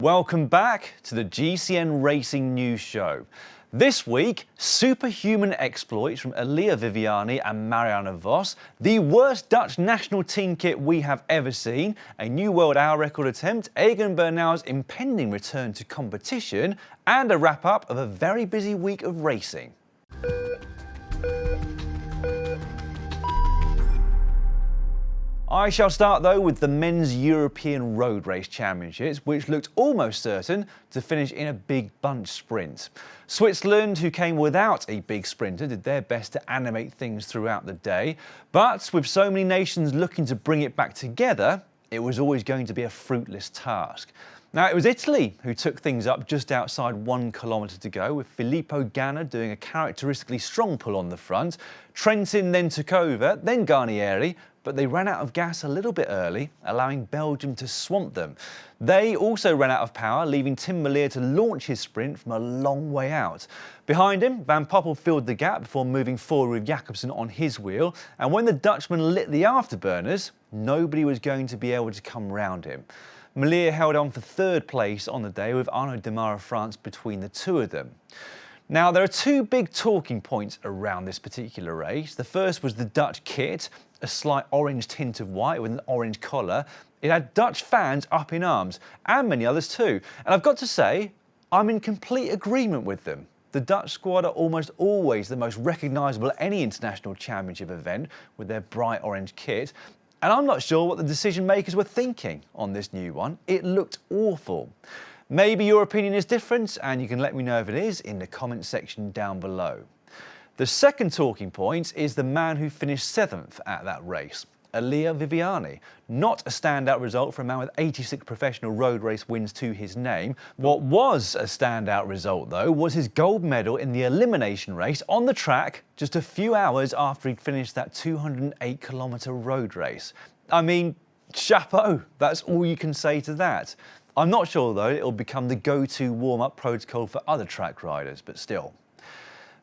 Welcome back to the GCN Racing News Show. This week, superhuman exploits from Elia Viviani and Marianne Vos, the worst Dutch national team kit we have ever seen, a new world hour record attempt, Egan Bernal's impending return to competition, and a wrap-up of a very busy week of racing. I shall start though with the Men's European Road Race Championships, which looked almost certain to finish in a big bunch sprint. Switzerland, who came without a big sprinter, did their best to animate things throughout the day, but with so many nations looking to bring it back together, it was always going to be a fruitless task. Now, it was Italy who took things up just outside 1 kilometre to go, with Filippo Ganna doing a characteristically strong pull on the front. Trentin then took over, then Garnieri, but they ran out of gas a little bit early, allowing Belgium to swamp them. They also ran out of power, leaving Tim Merlier to launch his sprint from a long way out. Behind him, Van Poppel filled the gap before moving forward with Jacobsen on his wheel, and when the Dutchman lit the afterburners, nobody was going to be able to come round him. Merlier held on for third place on the day, with Arnaud Démare of France between the two of them. Now, there are two big talking points around this particular race. The first was the Dutch kit, a slight orange tint of white with an orange collar. It had Dutch fans up in arms, and many others too. And I've got to say, I'm in complete agreement with them. The Dutch squad are almost always the most recognisable at any international championship event with their bright orange kit. And I'm not sure what the decision makers were thinking on this new one. It looked awful. Maybe your opinion is different, and you can let me know if it is in the comment section down below. The second talking point is the man who finished 7th at that race, Elia Viviani. Not a standout result for a man with 86 professional road race wins to his name. What was a standout result, though, was his gold medal in the elimination race on the track just a few hours after he'd finished that 208-kilometre road race. I mean, chapeau, that's all you can say to that. I'm not sure, though, it'll become the go-to warm-up protocol for other track riders, but still.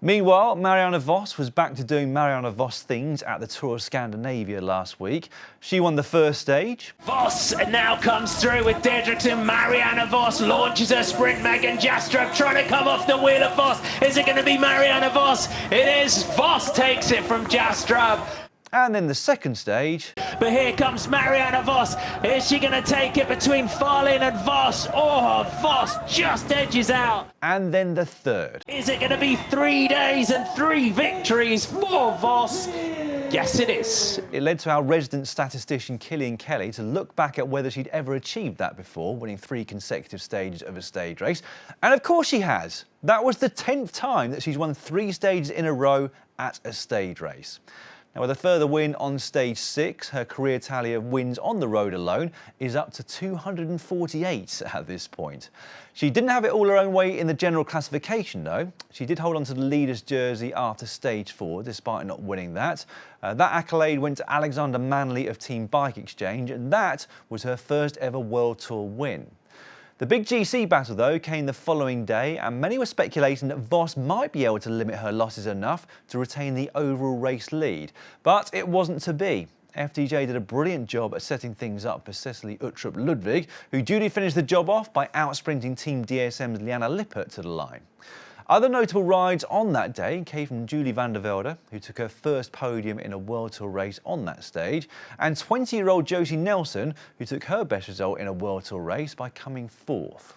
Meanwhile, Marianne Vos was back to doing Marianne Vos things at the Tour of Scandinavia last week. She won the first stage. Vos now comes through with Deirdre to Marianne Vos, launches her sprint. Megan Jastrup trying to come off the wheel of Vos. Is it going to be Marianne Vos? It is. Vos takes it from Jastrup. And then the second stage. But here comes Marianne Vos. Is she going to take it between Farley and Vos? Oh, Vos just edges out. And then the third. Is it going to be 3 days and 3 victories for Vos? Yes, it is. It led to our resident statistician Killian Kelly to look back at whether she'd ever achieved that before, winning 3 consecutive stages of a stage race. And of course she has. That was the 10th time that she's won 3 stages in a row at a stage race. Now, with a further win on stage 6, her career tally of wins on the road alone is up to 248 at this point. She didn't have it all her own way in the general classification, though. She did hold on to the leader's jersey after stage 4, despite not winning that. That accolade went to Alexander Manley of Team Bike Exchange, and that was her first ever World Tour win. The big GC battle, though, came the following day, and many were speculating that Vos might be able to limit her losses enough to retain the overall race lead. But it wasn't to be. FDJ did a brilliant job at setting things up for Cecily Uttrup Ludwig, who duly finished the job off by outsprinting Team DSM's Liana Lippert to the line. Other notable rides on that day came from Julie van der Velde, who took her first podium in a World Tour race on that stage, and 20-year-old Josie Nelson, who took her best result in a World Tour race by coming 4th.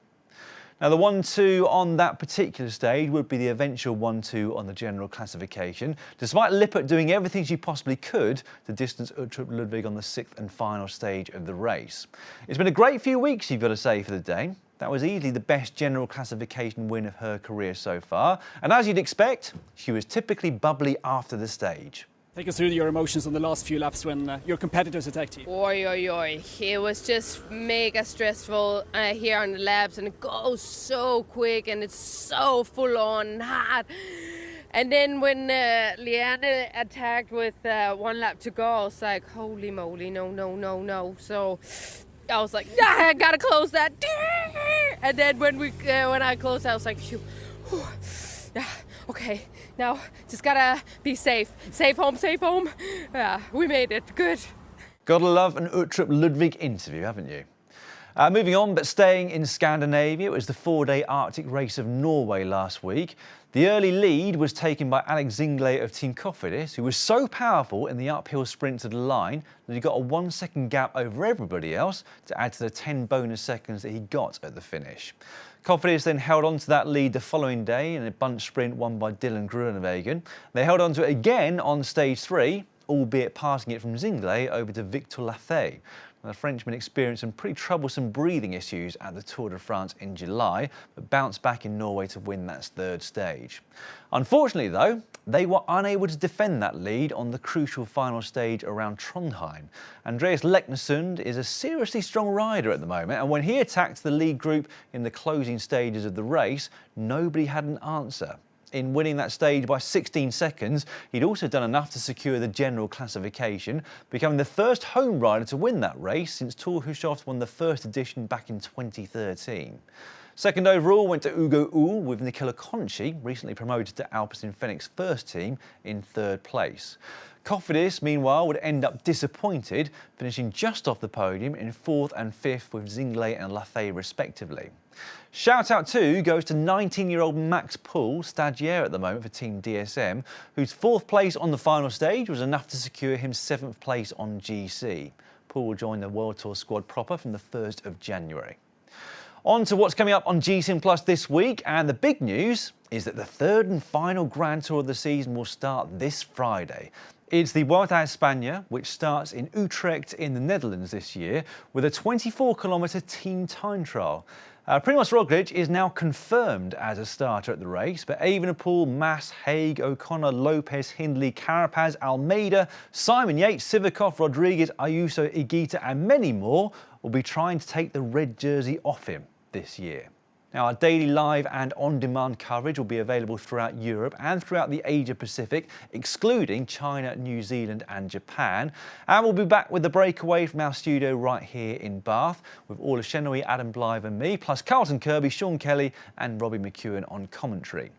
Now, the 1-2 on that particular stage would be the eventual 1-2 on the general classification, despite Lippert doing everything she possibly could to distance Uttrup Ludwig on the 6th and final stage of the race. It's been a great few weeks, you've got to say, for the Dane. That was easily the best general classification win of her career so far. And as you'd expect, she was typically bubbly after the stage. Take us through your emotions on the last few laps when your competitors attacked you. Oi, oi, oi. It was just mega stressful here on the laps, and it goes so quick and it's so full on and hard. And then when Liana attacked with 1 lap to go, I was like, holy moly, no, no, no, no. So I was like, nah, I gotta close that. And then when I closed, I was like, phew, whew, yeah, okay, now just gotta be safe. Safe home. Yeah, we made it, good. Gotta love an Uttrup Ludwig interview, haven't you? Moving on, but staying in Scandinavia, it was the 4-day Arctic race of Norway last week. The early lead was taken by Alex Zingle of Team Cofidis, who was so powerful in the uphill sprint to the line that he got a 1-second gap over everybody else to add to the 10 bonus seconds that he got at the finish. Cofidis then held on to that lead the following day in a bunch sprint won by Dylan Groenewegen. They held on to it again on stage 3, albeit passing it from Zingle over to Victor Lafay. The Frenchman experienced some pretty troublesome breathing issues at the Tour de France in July, but bounced back in Norway to win that 3rd stage. Unfortunately though, they were unable to defend that lead on the crucial final stage around Trondheim. Andreas Leknesund is a seriously strong rider at the moment, and when he attacked the lead group in the closing stages of the race, nobody had an answer. In winning that stage by 16 seconds, he'd also done enough to secure the general classification, becoming the first home rider to win that race since Tour Hushovd won the first edition back in 2013. Second overall went to Ugo Uhl, with Nicola Conchi, recently promoted to Alpecin Fenix's first team, in 3rd place. Cofidis, meanwhile, would end up disappointed, finishing just off the podium in 4th and 5th with Zingle and Lafay respectively. Shout out too goes to 19-year-old Max Poole, stagiaire at the moment for Team DSM, whose 4th place on the final stage was enough to secure him 7th place on GC. Poole will join the World Tour squad proper from the 1st of January. On to what's coming up on GCN Plus this week, and the big news is that the 3rd and final Grand Tour of the season will start this Friday. It's the Vuelta España, which starts in Utrecht in the Netherlands this year, with a 24-kilometre team time trial. Primož Roglič is now confirmed as a starter at the race, but Evenepoel, Mas, Haig, O'Connor, Lopez, Hindley, Carapaz, Almeida, Simon Yates, Sivakov, Rodriguez, Ayuso, Higuita and many more will be trying to take the red jersey off him this year. Now, our daily live and on-demand coverage will be available throughout Europe and throughout the Asia Pacific, excluding China, New Zealand and Japan. And we'll be back with the breakaway from our studio right here in Bath, with Orla Chenoy, Adam Blythe and me, plus Carlton Kirby, Sean Kelly and Robbie McEwen on commentary.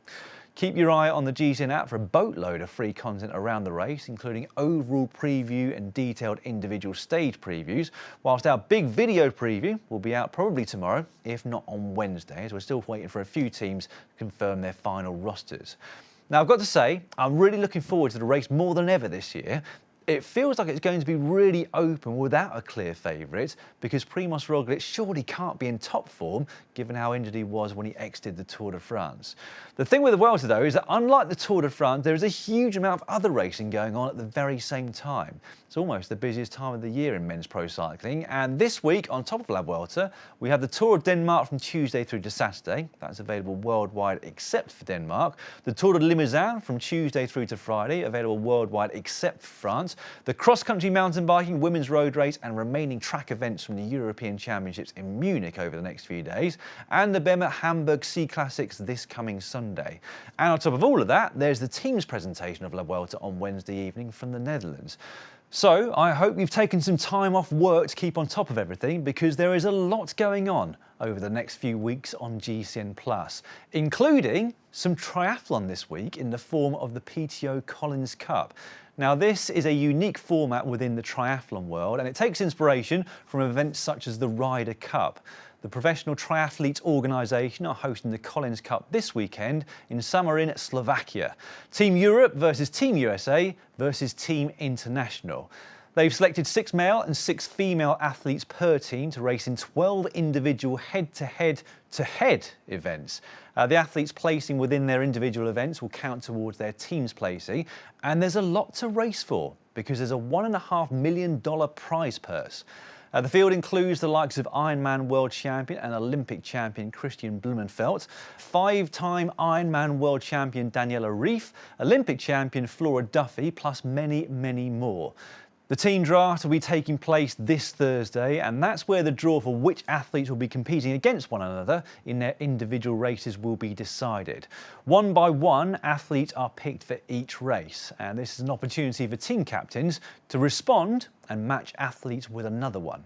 Keep your eye on the GCN app for a boatload of free content around the race, including overall preview and detailed individual stage previews, whilst our big video preview will be out probably tomorrow, if not on Wednesday, as we're still waiting for a few teams to confirm their final rosters. Now, I've got to say, I'm really looking forward to the race more than ever this year. It feels like it's going to be really open without a clear favourite, because Primož Roglič surely can't be in top form given how injured he was when he exited the Tour de France. The thing with the Vuelta though is that unlike the Tour de France, there is a huge amount of other racing going on at the very same time. It's almost the busiest time of the year in men's pro cycling, and this week on top of La Vuelta we have the Tour of Denmark from Tuesday through to Saturday. That's available worldwide except for Denmark. The Tour de Limousin from Tuesday through to Friday, available worldwide except for France. The cross-country mountain biking, women's road race and remaining track events from the European Championships in Munich over the next few days, and the BEMA Hamburg Sea Classics this coming Sunday. And on top of all of that, there's the team's presentation of La Vuelta on Wednesday evening from the Netherlands. So I hope you've taken some time off work to keep on top of everything, because there is a lot going on over the next few weeks on GCN Plus, including some triathlon this week in the form of the PTO Collins Cup. Now, this is a unique format within the triathlon world, and it takes inspiration from events such as the Ryder Cup. The Professional Triathletes Organisation are hosting the Collins Cup this weekend in Samarin, Slovakia. Team Europe versus Team USA versus Team International. They've selected 6 male and 6 female athletes per team to race in 12 individual head-to-head events. The athletes placing within their individual events will count towards their team's placing, and there's a lot to race for because there's a $1.5 million prize purse. The field includes the likes of Ironman world champion and Olympic champion Christian Blumenfeld, 5-time Ironman world champion Daniela Ryf, Olympic champion Flora Duffy, plus many, many more. The team draft will be taking place this Thursday, and that's where the draw for which athletes will be competing against one another in their individual races will be decided. One by one, athletes are picked for each race, and this is an opportunity for team captains to respond and match athletes with another one.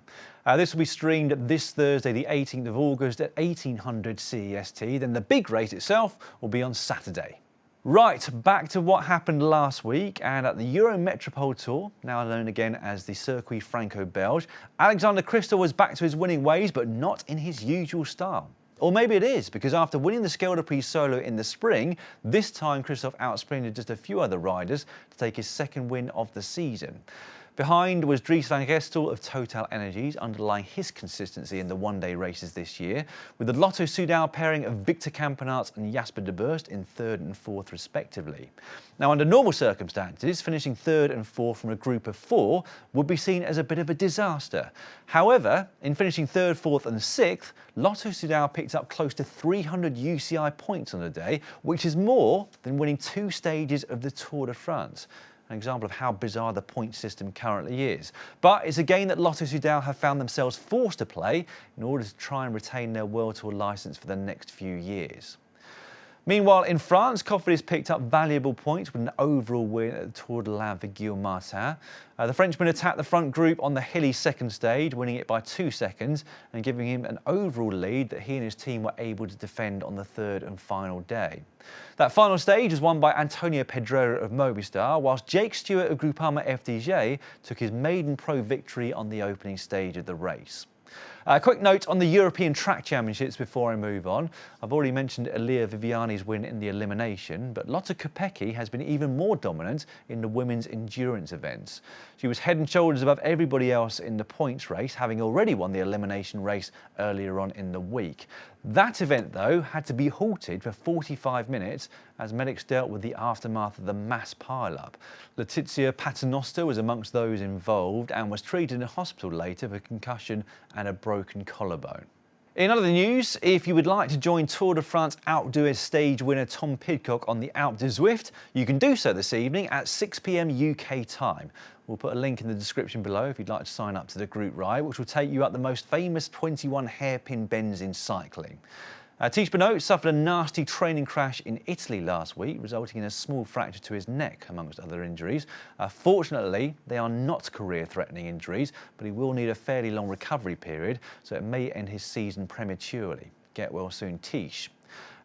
This will be streamed this Thursday, the 18th of August at 1800 CEST. Then the big race itself will be on Saturday. Right, back to what happened last week, and at the Eurometropole Tour, now known again as the Circuit Franco-Belge, Alexander Christophe was back to his winning ways, but not in his usual style. Or maybe it is, because after winning the Skelde Prix solo in the spring, this time Christophe outsprinted just a few other riders to take his second win of the season. Behind was Dries van Gestel of Total Energies, underlying his consistency in the one-day races this year, with the Lotto Soudal pairing of Victor Campenaerts and Jasper de Burst in third and fourth respectively. Now, under normal circumstances, finishing third and fourth from a group of four would be seen as a bit of a disaster. However, in finishing third, fourth and sixth, Lotto Soudal picked up close to 300 UCI points on the day, which is more than winning 2 stages of the Tour de France. An example of how bizarre the point system currently is. But it's a game that Lotto Soudal have found themselves forced to play in order to try and retain their World Tour licence for the next few years. Meanwhile, in France, Cofidis picked up valuable points with an overall win at the Tour de l'Ain for Guillaume Martin. The Frenchman attacked the front group on the hilly second stage, winning it by 2 seconds and giving him an overall lead that he and his team were able to defend on the third and final day. That final stage was won by Antonio Pedrera of Movistar, whilst Jake Stewart of Groupama FDJ took his maiden pro victory on the opening stage of the race. A quick note on the European Track Championships before I move on. I've already mentioned Elia Viviani's win in the elimination, but Lotte Kopecky has been even more dominant in the women's endurance events. She was head and shoulders above everybody else in the points race, having already won the elimination race earlier on in the week. That event, though, had to be halted for 45 minutes as medics dealt with the aftermath of the mass pile-up. Letizia Paternoster was amongst those involved and was treated in hospital later for concussion and a broken collarbone. In other news, if you would like to join Tour de France Outdoors stage winner Tom Pidcock on the Alpe du Zwift, you can do so this evening at 6 p.m. UK time. We'll put a link in the description below if you'd like to sign up to the group ride, which will take you up the most famous 21 hairpin bends in cycling. Tish Benoit suffered a nasty training crash in Italy last week, resulting in a small fracture to his neck, amongst other injuries. Fortunately, they are not career-threatening injuries, but he will need a fairly long recovery period, so it may end his season prematurely. Get well soon, Tish.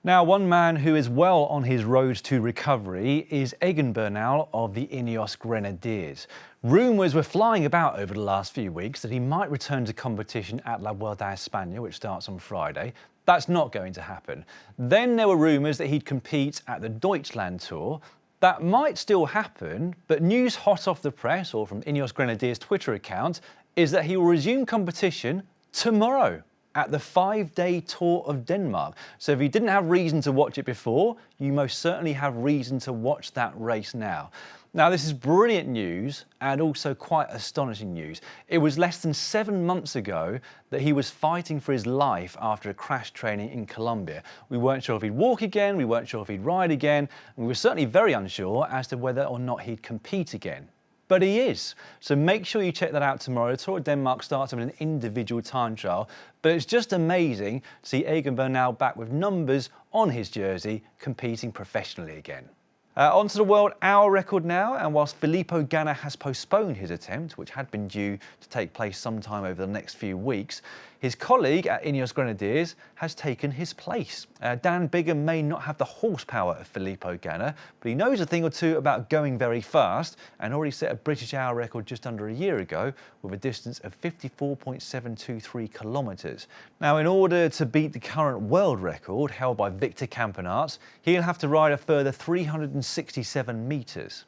Now, one man who is well on his road to recovery is Egan Bernal of the Ineos Grenadiers. Rumours were flying about over the last few weeks that he might return to competition at La Vuelta España, which starts on Friday. That's not going to happen. Then there were rumours that he'd compete at the Deutschland Tour. That might still happen, but news hot off the press, or from Ineos Grenadiers' Twitter account, is that he will resume competition tomorrow at the 5-day Tour of Denmark. So if you didn't have reason to watch it before, you most certainly have reason to watch that race now. Now, this is brilliant news and also quite astonishing news. It was less than 7 months ago that he was fighting for his life after a crash training in Colombia. We weren't sure if he'd walk again, we weren't sure if he'd ride again, and we were certainly very unsure as to whether or not he'd compete again. But he is. So make sure you check that out tomorrow. The Tour of Denmark starts with an individual time trial, but it's just amazing to see Egan Bernal back with numbers on his jersey, competing professionally again. On to the world hour record now, and whilst Filippo Ganna has postponed his attempt, which had been due to take place sometime over the next few weeks, his colleague at Ineos Grenadiers has taken his place. Dan Bigham may not have the horsepower of Filippo Ganna, but he knows a thing or two about going very fast and already set a British hour record just under a year ago with a distance of 54.723 kilometres. Now, in order to beat the current world record held by Victor Campenaerts, he'll have to ride a further 367 metres.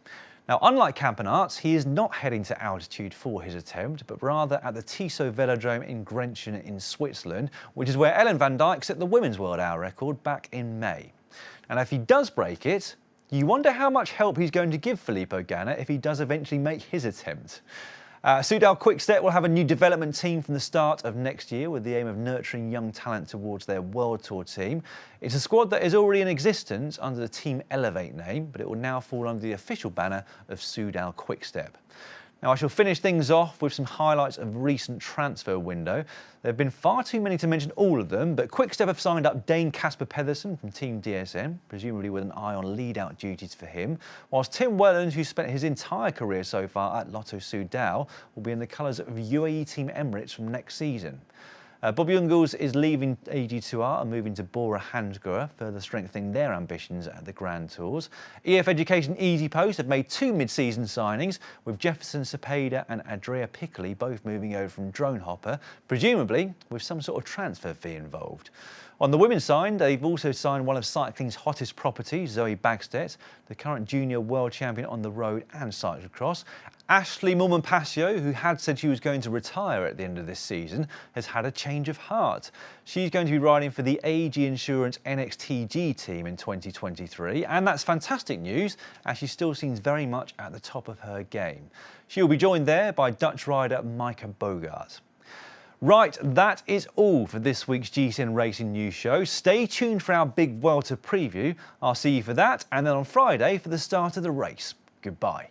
Now, unlike Campenaerts, he is not heading to altitude for his attempt, but rather at the Tissot Velodrome in Grenchen in Switzerland, which is where Ellen van Dijk set the women's world hour record back in May. And if he does break it, you wonder how much help he's going to give Filippo Ganna if he does eventually make his attempt. Soudal Quick-Step will have a new development team from the start of next year with the aim of nurturing young talent towards their World Tour team. It's a squad that is already in existence under the Team Elevate name, but it will now fall under the official banner of Soudal Quick-Step. Now, I shall finish things off with some highlights of recent transfer window. There have been far too many to mention all of them, but Quick-Step have signed up Dane Casper Pedersen from Team DSM, presumably with an eye on lead-out duties for him, whilst Tim Welland, who spent his entire career so far at Lotto Soudal, will be in the colours of UAE Team Emirates from next season. Bobby Ungels is leaving AG2R and moving to Bora Hansgrohe, further strengthening their ambitions at the Grand Tours. EF Education Easy Post have made 2 mid-season signings, with Jefferson Cepeda and Andrea Piccoli both moving over from Drone Hopper, presumably with some sort of transfer fee involved. On the women's side, they've also signed one of cycling's hottest properties, Zoe Bagstedt, the current junior world champion on the road and cyclocross. Ashley Moolman-Pasio, who had said she was going to retire at the end of this season, has had a change of heart. She's going to be riding for the AG Insurance NXTG team in 2023, and that's fantastic news, as she still seems very much at the top of her game. She'll be joined there by Dutch rider Micah Bogart. Right, that is all for this week's GCN Racing News Show. Stay tuned for our big Vuelta preview. I'll see you for that, and then on Friday for the start of the race. Goodbye.